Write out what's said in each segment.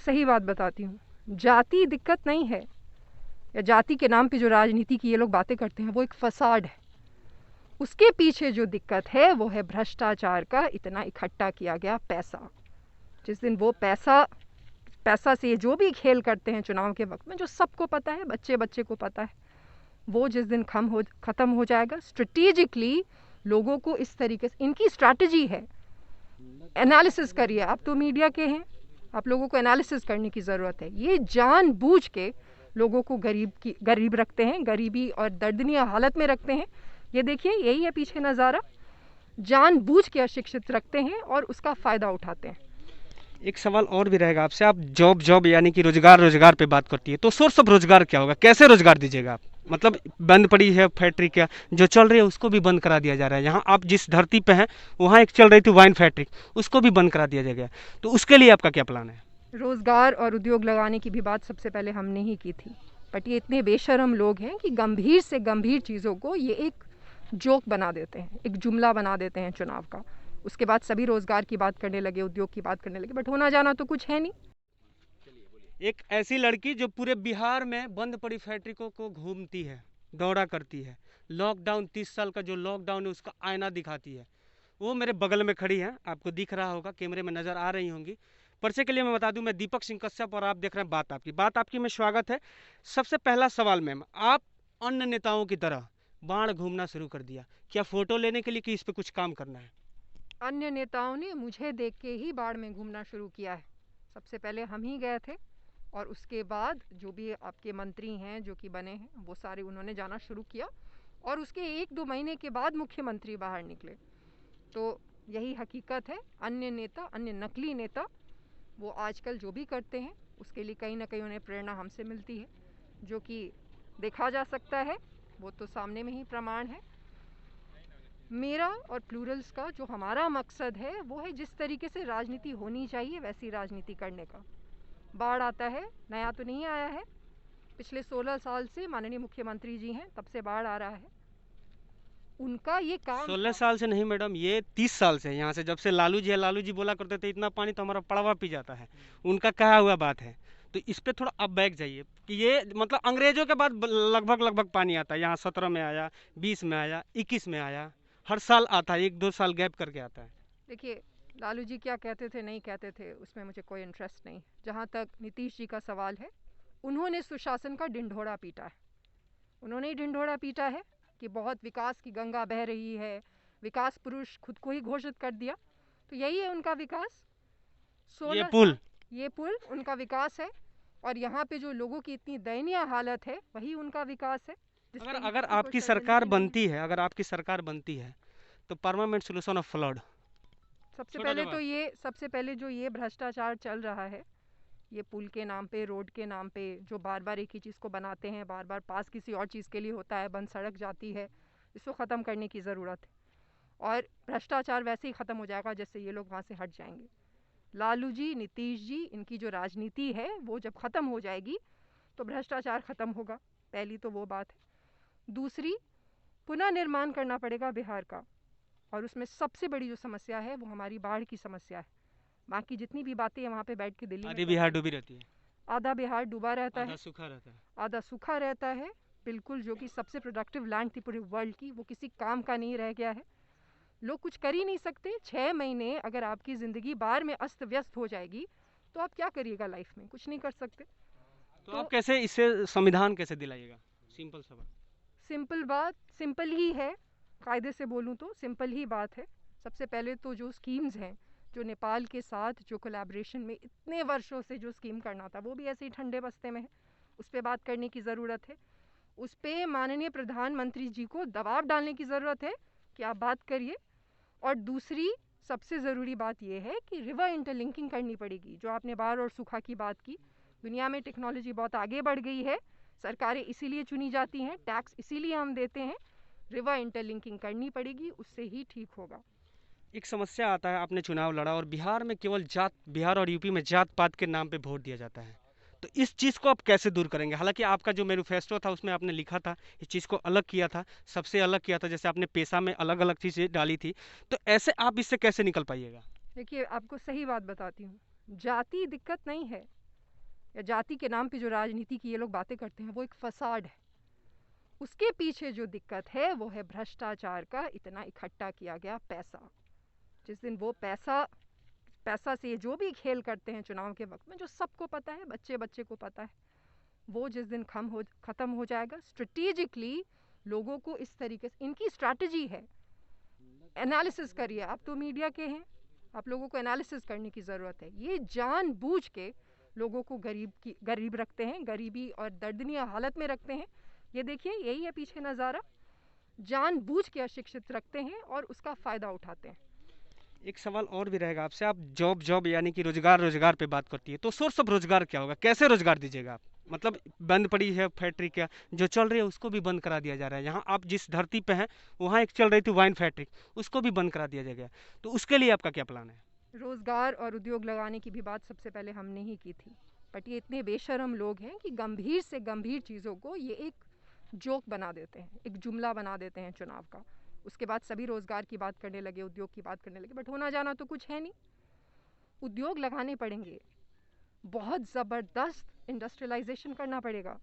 सही बात बताती हूँ, जाति दिक्कत नहीं है, या जाति के नाम पे जो राजनीति की ये लोग बातें करते हैं वो एक फसाड है। उसके पीछे जो दिक्कत है वो है भ्रष्टाचार का इतना इकट्ठा किया गया पैसा। जिस दिन वो पैसा से जो भी खेल करते हैं चुनाव के वक्त में, जो सबको पता है, बच्चे बच्चे को पता है, वो जिस दिन ख़त्म हो जाएगा, स्ट्रेटेजिकली लोगों को इस तरीके से इनकी स्ट्रैटेजी है। एनालिसिस करिए, आप तो मीडिया के हैं, आप लोगों को एनालिसिस करने की ज़रूरत है। ये जानबूझ के लोगों को गरीब रखते हैं, गरीबी और दर्दनीय हालत में रखते हैं। ये देखिए, यही है पीछे नज़ारा, जानबूझ के अशिक्षित रखते हैं और उसका फ़ायदा उठाते हैं। एक सवाल और भी रहेगा आपसे, आप जॉब यानी कि रोजगार पे बात करती है, तो सोर्स ऑफ रोजगार क्या होगा, कैसे रोजगार दीजिएगा आप? मतलब बंद पड़ी है फैक्ट्री, क्या जो चल रही है उसको भी बंद करा दिया जा रहा है। यहाँ आप जिस धरती पे हैं वहाँ एक चल रही थी वाइन फैक्ट्री, उसको भी बंद करा दिया जाएगा, तो उसके लिए आपका क्या प्लान है? रोज़गार और उद्योग लगाने की भी बात सबसे पहले हमने ही की थी, बट ये इतने बेशर्म लोग हैं कि गंभीर से गंभीर चीज़ों को ये एक जोक बना देते हैं, एक जुमला बना देते हैं चुनाव का। उसके बाद सभी रोज़गार की बात करने लगे, उद्योग की बात करने लगे, बट होना जाना तो कुछ है नहीं। एक ऐसी लड़की जो पूरे बिहार में बंद पड़ी फैक्ट्री को घूमती है, दौड़ा करती है, लॉकडाउन 30 साल का जो लॉकडाउन है उसका आईना दिखाती है, वो मेरे बगल में खड़ी है, आपको दिख रहा होगा, कैमरे में नज़र आ रही होंगी। परिचय के लिए मैं बता दूं, मैं दीपक सिंह कश्यप और आप देख रहे हैं बात आपकी में स्वागत है। सबसे पहला सवाल मैम, आप अन्य नेताओं की तरह बाढ़ घूमना शुरू कर दिया, क्या फोटो लेने के लिए कि इस पे कुछ काम करना है? अन्य नेताओं ने मुझे देख के ही बाढ़ में घूमना शुरू किया है। सबसे पहले हम ही गए थे और उसके बाद जो भी आपके मंत्री हैं जो कि बने हैं वो सारे उन्होंने जाना शुरू किया, और उसके 1-2 महीने के बाद मुख्यमंत्री बाहर निकले। तो यही हकीकत है। अन्य नेता, अन्य नकली नेता, वो आजकल जो भी करते हैं उसके लिए कहीं ना कहीं उन्हें प्रेरणा हमसे मिलती है, जो कि देखा जा सकता है, वो तो सामने में ही प्रमाण है। मेरा और प्लूरल्स का जो हमारा मकसद है वो है जिस तरीके से राजनीति होनी चाहिए वैसी राजनीति करने का। बाढ़ आता है, नया तो नहीं आया है, पिछले 16 साल से माननीय मुख्यमंत्री जी हैं तब से बाढ़ आ रहा है, उनका ये काम 16 साल से नहीं मैडम, ये 30 साल से, यहाँ से जब से लालू जी है, लालू जी बोला करते थे इतना पानी तो हमारा पड़वा पी जाता है, उनका कहा हुआ बात है। तो इस पे थोड़ा अब बैक जाइए कि ये मतलब अंग्रेजों के बाद लगभग पानी आता है, यहाँ 17 में आया, 20 में आया, 21 में आया, हर साल आता है, 1-2 साल गैप करके आता है। देखिए, लालू जी क्या कहते थे नहीं कहते थे उसमें मुझे कोई इंटरेस्ट नहीं। जहाँ तक नीतीश जी का सवाल है, उन्होंने सुशासन का ढिंढोरा पीटा है, उन्होंने ही ढिंढोरा पीटा है कि बहुत विकास की गंगा बह रही है, विकास पुरुष खुद को ही घोषित कर दिया, तो यही है उनका विकास। ये पुल उनका विकास है, और यहाँ पे जो लोगों की इतनी दयनीय हालत है वही उनका विकास है। अगर आपकी सरकार बनती है, तो परमानेंट सोल्यूशन ऑफ फ्लड, सबसे पहले जो ये भ्रष्टाचार चल रहा है, ये पुल के नाम पे, रोड के नाम पे, जो बार बार एक ही चीज़ को बनाते हैं, बार बार पास किसी और चीज़ के लिए होता है, बंद सड़क जाती है, इसको ख़त्म करने की ज़रूरत है। और भ्रष्टाचार वैसे ही ख़त्म हो जाएगा जैसे ये लोग वहाँ से हट जाएंगे। लालू जी, नीतीश जी, इनकी जो राजनीति है वो जब ख़त्म हो जाएगी तो भ्रष्टाचार ख़त्म होगा, पहली तो वो बात है। दूसरी, पुनः निर्माण करना पड़ेगा बिहार का, और उसमें सबसे बड़ी जो समस्या है वो हमारी बाढ़ की समस्या है। बाकी जितनी भी बातें हैं वहाँ पे बैठ के दिल्ली में, आधी बिहार डूबी रहती है, आधा बिहार डूबा रहता है, आधा सूखा रहता है, बिल्कुल, जो कि सबसे प्रोडक्टिव लैंड थी पूरे वर्ल्ड की, वो किसी काम का नहीं रह गया है। लोग कुछ कर ही नहीं सकते। 6 महीने अगर आपकी ज़िंदगी बाढ़ में अस्त व्यस्त हो जाएगी तो आप क्या करिएगा लाइफ में? कुछ नहीं कर सकते। तो आप कैसे इससे संविधान कैसे दिलाइएगा? सिंपल सवाल। सिंपल बात, सिंपल ही है, कायदे से बोलूँ तो सिंपल ही बात है। सबसे पहले तो जो स्कीम्स हैं, जो नेपाल के साथ जो कोलैबोरेशन में इतने वर्षों से जो स्कीम करना था वो भी ऐसे ही ठंडे बस्ते में है, उस पर बात करने की ज़रूरत है। उस पर माननीय प्रधानमंत्री जी को दबाव डालने की ज़रूरत है कि आप बात करिए। और दूसरी सबसे ज़रूरी बात यह है कि रिवर इंटरलिंकिंग करनी पड़ेगी। जो आपने बाढ़ और सूखा की बात की, दुनिया में टेक्नोलॉजी बहुत आगे बढ़ गई है, सरकारें इसीलिए चुनी जाती हैं, टैक्स इसीलिए हम देते हैं, रिवर इंटरलिंकिंग करनी पड़ेगी, उससे ही ठीक होगा। एक समस्या आता है, आपने चुनाव लड़ा और बिहार में केवल बिहार और यूपी में जात पात के नाम पे वोट दिया जाता है, तो इस चीज़ को आप कैसे दूर करेंगे? हालांकि आपका जो मैनिफेस्टो था उसमें आपने लिखा था, इस चीज़ को अलग किया था, सबसे अलग किया था, जैसे आपने पेशा में अलग अलग चीज़ें डाली थी, तो ऐसे आप इससे कैसे निकल पाइएगा? देखिए, आपको सही बात बताती हूँ, जाति दिक्कत नहीं है, या जाति के नाम पे जो राजनीति की ये लोग बातें करते हैं वो एक फसाड है। उसके पीछे जो दिक्कत है वो है भ्रष्टाचार का इतना इकट्ठा किया गया पैसा। जिस दिन वो पैसा से जो भी खेल करते हैं चुनाव के वक्त में, जो सबको पता है, बच्चे बच्चे को पता है, वो जिस दिन ख़त्म हो जाएगा, स्ट्रेटेजिकली लोगों को इस तरीके से इनकी स्ट्रैटेजी है। एनालिसिस करिए, आप तो मीडिया के हैं, आप लोगों को एनालिसिस करने की ज़रूरत है। ये जानबूझ के लोगों को गरीब रखते हैं, गरीबी और दर्दनीय हालत में रखते हैं। ये देखिए, यही है पीछे नज़ारा। जानबूझ के अशिक्षित रखते हैं और उसका फ़ायदा उठाते हैं। एक सवाल और भी रहेगा आपसे, आप जॉब यानी कि रोजगार पे बात करती है, तो सोर्स ऑफ रोजगार क्या होगा, कैसे रोजगार दीजिएगा आप? मतलब बंद पड़ी है फैक्ट्री, क्या जो चल रही है उसको भी बंद करा दिया जा रहा है। यहाँ आप जिस धरती पे हैं वहाँ एक चल रही थी वाइन फैक्ट्री, उसको भी बंद करा दिया जाएगा, तो उसके लिए आपका क्या प्लान है? रोज़गार और उद्योग लगाने की भी बात सबसे पहले हमने ही की थी, बट ये इतने बेशर्म लोग हैं कि गंभीर से गंभीर चीज़ों को ये एक जोक बना देते हैं, एक जुमला बना देते हैं चुनाव का। उसके बाद सभी रोज़गार की बात करने लगे, उद्योग की बात करने लगे, बट होना जाना तो कुछ है नहीं। उद्योग लगाने पड़ेंगे, बहुत ज़बरदस्त इंडस्ट्रियलाइजेशन करना पड़ेगा,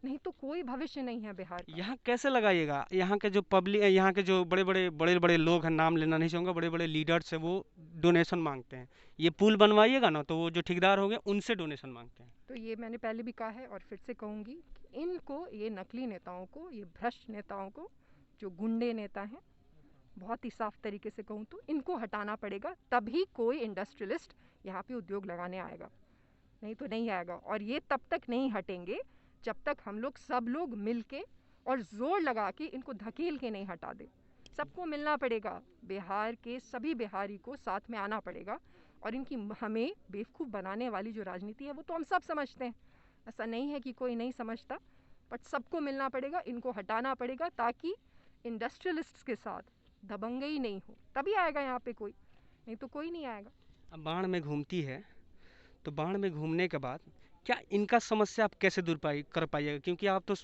नहीं तो कोई भविष्य नहीं है बिहार का। यहाँ कैसे लगाइएगा? यहाँ के जो पब्लिक, यहाँ के जो बड़े बड़े लोग हैं, नाम लेना नहीं चाहूँगा, बड़े बड़े लीडर्स हैं, वो डोनेशन मांगते हैं। ये पुल बनवाइएगा ना, तो वो जो ठेकेदार हो गए उनसे डोनेशन मांगते हैं। तो ये मैंने पहले भी कहा है और फिर से कहूँगी कि इनको, ये नकली नेताओं को, ये भ्रष्ट नेताओं को, जो गुंडे नेता हैं, बहुत ही साफ तरीके से कहूँ तो इनको हटाना पड़ेगा, तभी कोई इंडस्ट्रियलिस्ट यहाँ पे उद्योग लगाने आएगा, नहीं तो नहीं आएगा। और ये तब तक नहीं हटेंगे जब तक हम लोग सब लोग मिल के और ज़ोर लगा के इनको धकेल के नहीं हटा दे। सबको मिलना पड़ेगा, बिहार के सभी बिहारी को साथ में आना पड़ेगा। और इनकी हमें बेवकूफ़ बनाने वाली जो राजनीति है वो तो हम सब समझते हैं, ऐसा नहीं है कि कोई नहीं समझता, बट सबको मिलना पड़ेगा, इनको हटाना पड़ेगा, ताकि इंडस्ट्रियलिस्ट्स के साथ दबंगई नहीं हो, तभी आएगा यहाँ पे कोई, नहीं तो कोई नहीं आएगा। अब बाढ़ में घूमती है, तो बाढ़ में घूमने के बाद क्या इनका समस्या आप कैसे दूर कर पाइएगा? क्योंकि आप तो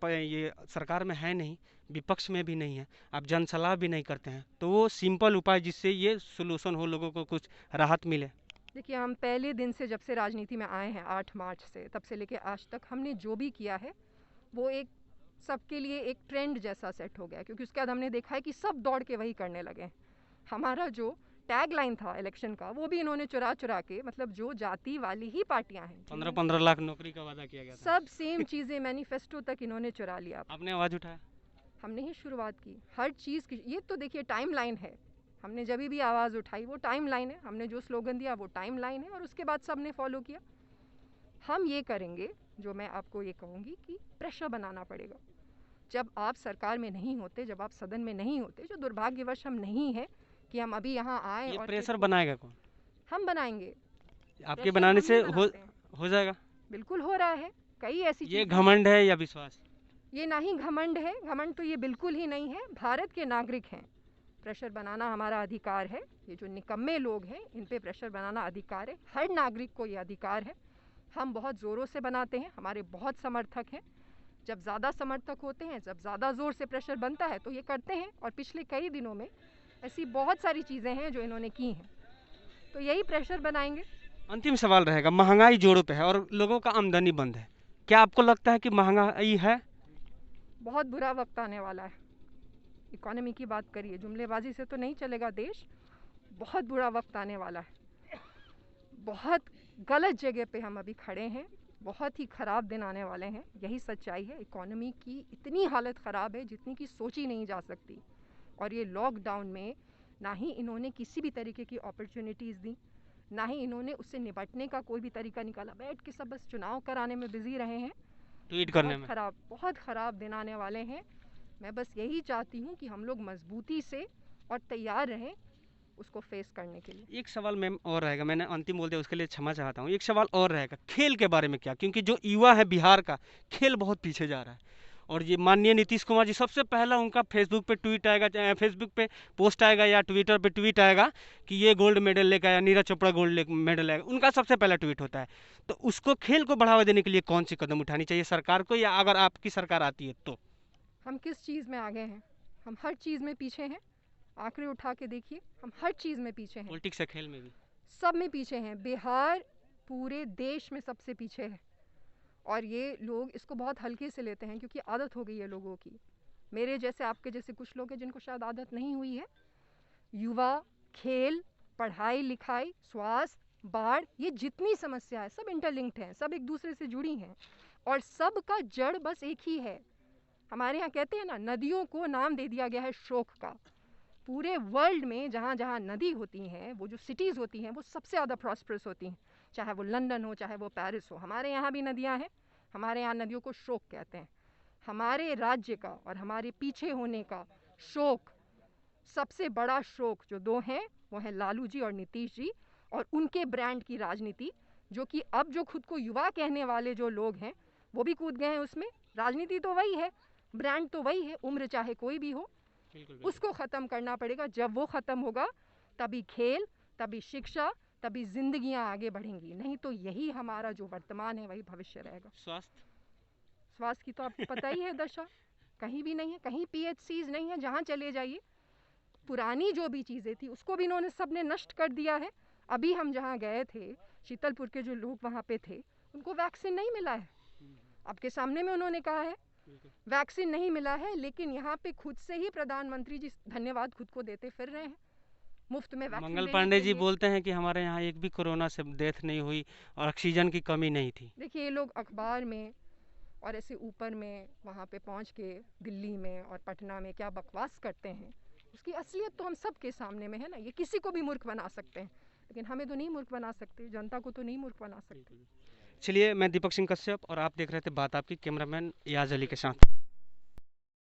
ये सरकार में है नहीं, विपक्ष में भी नहीं है, आप जनसलाह भी नहीं करते हैं, तो वो सिंपल उपाय जिससे ये सोल्यूशन हो, लोगों को कुछ राहत मिले। देखिए, हम पहले दिन से, जब से राजनीति में आए हैं 8 मार्च से, तब से लेके आज तक हमने जो भी किया है वो एक सबके लिए एक ट्रेंड जैसा सेट हो गया, क्योंकि उसके बाद हमने देखा है कि सब दौड़ के वही करने लगे। हमारा जो टैग लाइन था इलेक्शन का, वो भी इन्होंने चुरा के, मतलब जो जाति वाली ही पार्टियां हैं, 15-15 लाख नौकरी का वादा किया गया था, सब सेम चीज़ें मैनिफेस्टो तक इन्होंने चुरा लिया। आपने आवाज़ उठाया? हमने ही शुरुआत की हर चीज़ की। ये तो देखिए टाइम लाइन है, हमने जब भी आवाज़ उठाई वो टाइम लाइन है, हमने जो स्लोगन दिया वो टाइम लाइन है, और उसके बाद सब ने फॉलो किया। हम ये करेंगे, जो मैं आपको ये कहूँगी कि प्रेशर बनाना पड़ेगा। जब आप सरकार में नहीं होते, जब आप सदन में नहीं होते, जो दुर्भाग्यवश हम नहीं हैं कि हम अभी यहाँ आए, ये और प्रेशर बनाएगा कौन? हम बनाएंगे। आपके प्रेशर बनाने हम से ही बनाते हैं। हो जाएगा? बिल्कुल हो रहा है, कई ऐसी ये चीज़ें। घमंड है या विश्वास? ये ना ही घमंड है, घमंड तो ये बिल्कुल ही नहीं है। भारत के नागरिक हैं, प्रेशर बनाना हमारा अधिकार है। ये जो निकम्मे लोग हैं, इन पे प्रेशर बनाना अधिकार है, हर नागरिक को ये अधिकार है। हम बहुत ज़ोरों से बनाते हैं, हमारे बहुत समर्थक हैं। जब ज़्यादा समर्थक होते हैं, जब ज़्यादा ज़ोर से प्रेशर बनता है, तो ये करते हैं। और पिछले कई दिनों में ऐसी बहुत सारी चीज़ें हैं जो इन्होंने की हैं, तो यही प्रेशर बनाएंगे। अंतिम सवाल रहेगा, महंगाई जोरों पे है और लोगों का आमदनी बंद है, क्या आपको लगता है कि महंगाई है? बहुत बुरा वक्त आने वाला है। इकोनॉमी की बात करिए, जुमलेबाजी से तो नहीं चलेगा देश। बहुत बुरा वक्त आने वाला है, बहुत गलत जगह पे हम अभी खड़े हैं, बहुत ही ख़राब दिन आने वाले हैं, यही सच्चाई है। इकोनॉमी की इतनी हालत ख़राब है जितनी की सोची नहीं जा सकती। और ये लॉकडाउन में ना ही इन्होंने किसी भी तरीके की अपॉर्चुनिटीज़ दी, ना ही इन्होंने उससे निपटने का कोई भी तरीका निकाला। बैठ के सब बस चुनाव कराने में बिजी रहे हैं। ट्वीट करने में। बहुत ख़राब दिन आने वाले हैं। मैं बस यही चाहती हूँ कि हम लोग मजबूती से और तैयार रहें उसको फेस करने के लिए। एक सवाल मैम और रहेगा, मैंने अंतिम बोल दिया, उसके लिए क्षमा चाहता हूँ। एक सवाल और रहेगा, खेल के बारे में क्या? क्योंकि जो युवा है बिहार का, खेल बहुत पीछे जा रहा है, और ये माननीय नीतीश कुमार जी, सबसे पहला उनका फेसबुक पे ट्वीट आएगा, फेसबुक पे पोस्ट आएगा या ट्विटर पे ट्वीट आएगा कि ये गोल्ड मेडल लेकर आया, नीरज चोपड़ा गोल्ड मेडल आएगा, उनका सबसे पहला ट्वीट होता है। तो उसको, खेल को बढ़ावा देने के लिए कौन सी कदम उठानी चाहिए सरकार को, या अगर आपकी सरकार आती है तो? हम किस चीज़ में आगे हैं? हम हर चीज़ में पीछे हैं। आंकड़े उठा के देखिए, हम हर चीज़ में पीछे हैं। पॉलिटिक्स है, खेल में भी सब में पीछे हैं। बिहार पूरे देश में सबसे पीछे है। और ये लोग इसको बहुत हल्के से लेते हैं क्योंकि आदत हो गई है लोगों की। मेरे जैसे, आपके जैसे कुछ लोग हैं जिनको शायद आदत नहीं हुई है। युवा, खेल, पढ़ाई लिखाई, स्वास्थ्य, बाढ़, ये जितनी समस्या है सब इंटरलिंक्ड हैं, सब एक दूसरे से जुड़ी हैं और सब का जड़ बस एक ही है। हमारे यहाँ कहते हैं ना, नदियों को नाम दे दिया गया है शोक का। पूरे वर्ल्ड में जहाँ जहाँ नदी होती हैं, वो जो सिटीज़ होती हैं वो सबसे ज़्यादा प्रॉस्परस होती हैं, चाहे वो लंदन हो, चाहे वो पेरिस हो। हमारे यहाँ भी नदियाँ हैं, हमारे यहाँ नदियों को शोक कहते हैं। हमारे राज्य का और हमारे पीछे होने का शोक, सबसे बड़ा शोक जो दो हैं वो है लालू जी और नीतीश जी और उनके ब्रांड की राजनीति, जो कि अब जो खुद को युवा कहने वाले जो लोग हैं वो भी कूद गए हैं उसमें। राजनीति तो वही है, ब्रांड तो वही है, उम्र चाहे कोई भी हो, उसको ख़त्म करना पड़ेगा। जब वो ख़त्म होगा तभी खेल, तभी शिक्षा, तभी जिंदगियां आगे बढ़ेंगी, नहीं तो यही हमारा जो वर्तमान है वही भविष्य रहेगा। स्वास्थ्य की तो आपको पता ही है दशा, कहीं भी नहीं है, कहीं PHCs नहीं है। जहाँ चले जाइए पुरानी जो भी चीज़ें थी उसको भी इन्होंने सबने नष्ट कर दिया है। अभी हम जहाँ गए थे, शीतलपुर के जो लोग वहाँ पे थे उनको वैक्सीन नहीं मिला है, आपके सामने में उन्होंने कहा है वैक्सीन नहीं मिला है। लेकिन यहाँ पे खुद से ही प्रधानमंत्री जी धन्यवाद खुद को देते फिर रहे हैं, मुफ्त में वैक्सीन। मंगल पांडे जी बोलते हैं कि हमारे यहाँ एक भी कोरोना से डेथ नहीं हुई और ऑक्सीजन की कमी नहीं थी। देखिए, ये लोग अखबार में और ऐसे ऊपर में वहाँ पे पहुँच के दिल्ली में और पटना में क्या बकवास करते हैं, उसकी असलियत तो हम सब के सामने में है ना। ये किसी को भी मूर्ख बना सकते हैं, लेकिन हमें तो नहीं मूर्ख बना सकते, जनता को तो नहीं मूर्ख बना सकते। चलिए, मैं दीपक सिंह कश्यप और आप देख रहे थे बात आपकी, कैमरामैन याज अली के साथ।